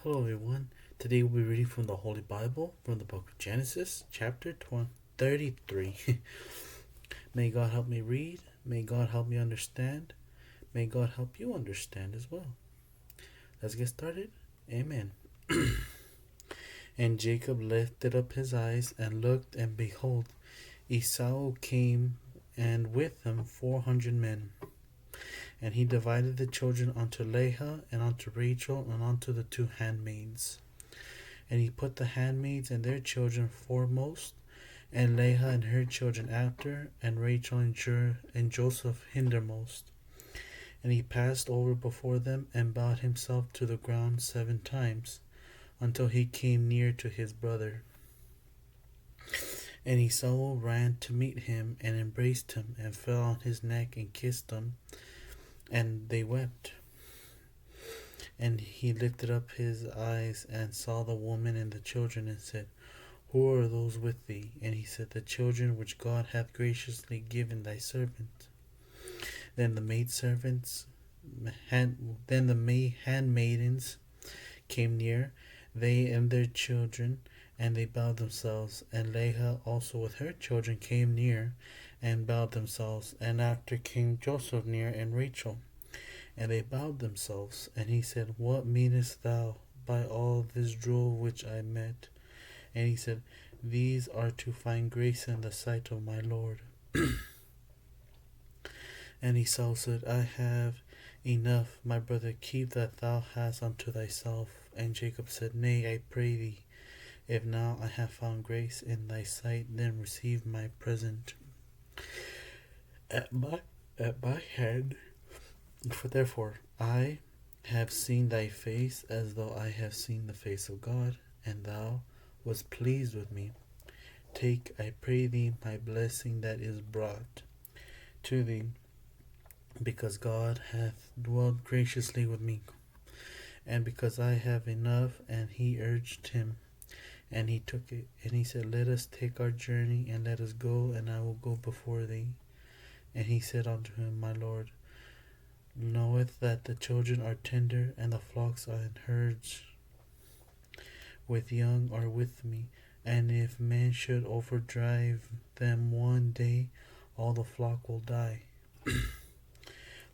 Hello, everyone. Today we'll be reading from the Holy Bible, from the book of Genesis, chapter 33. May God help me read. May God help me understand. May God help you understand as well. Let's get started. Amen. And Jacob lifted up his eyes and looked, and behold, Esau came, and with him 400 men. And he divided the children unto Leah, and unto Rachel, and unto the two handmaids. And he put the handmaids and their children foremost, and Leah and her children after, and Rachel and Joseph hindermost. And he passed over before them, and bowed himself to the ground 7 times, until he came near to his brother. And Esau ran to meet him, and embraced him, and fell on his neck, and kissed him. And they wept. And he lifted up his eyes, and saw the woman and the children, and said, Who are those with thee? And he said, The children which God hath graciously given thy servant. Then the handmaidens came near, they and their children, and they bowed themselves. And Leah also with her children came near, and bowed themselves. And after came Joseph near, and Rachel, and they bowed themselves. And he said, What meanest thou by all this drove which I met? And he said, These are to find grace in the sight of my Lord. And Esau said, I have enough, my brother, keep that thou hast unto thyself. And Jacob said, Nay, I pray thee, if now I have found grace in thy sight, then receive my present at my hand. For therefore I have seen thy face as though I have seen the face of God, and thou wast pleased with me. Take, I pray thee, my blessing that is brought to thee, because God hath dwelt graciously with me, and because I have enough. And he urged him, and he took it. And he said, Let us take our journey, and let us go, and I will go before thee. And he said unto him, My Lord knoweth that the children are tender, and the flocks and herds with young are with me. And if man should overdrive them one day, all the flock will die.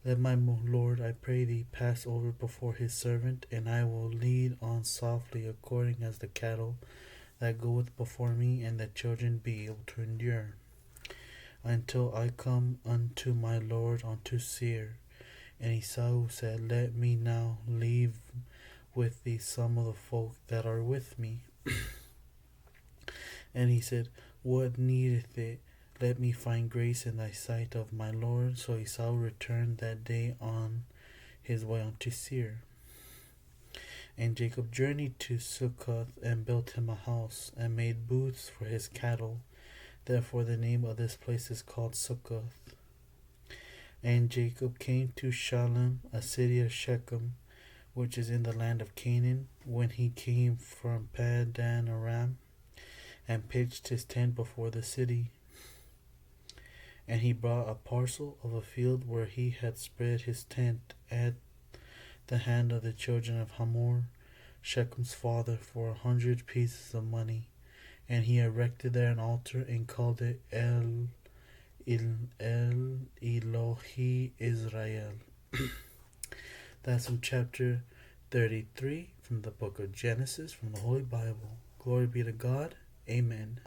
Let my Lord, I pray thee, pass over before his servant, and I will lead on softly according as the cattle that goeth before me, and the children be able to endure, until I come unto my Lord unto Seir. And Esau said, Let me now leave with thee some of the folk that are with me. And he said, What needeth it? Let me find grace in thy sight of my Lord. So Esau returned that day on his way unto Seir. And Jacob journeyed to Succoth, and built him a house, and made booths for his cattle. Therefore the name of this place is called Succoth. And Jacob came to Shalem, a city of Shechem, which is in the land of Canaan, when he came from Padan Aram, and pitched his tent before the city. And he brought a parcel of a field where he had spread his tent at the hand of the children of Hamor, Shechem's father, for 100 pieces of money. And he erected there an altar, and called it El Elohi Israel. That's from chapter 33 from the book of Genesis, from the Holy Bible. Glory be to God. Amen.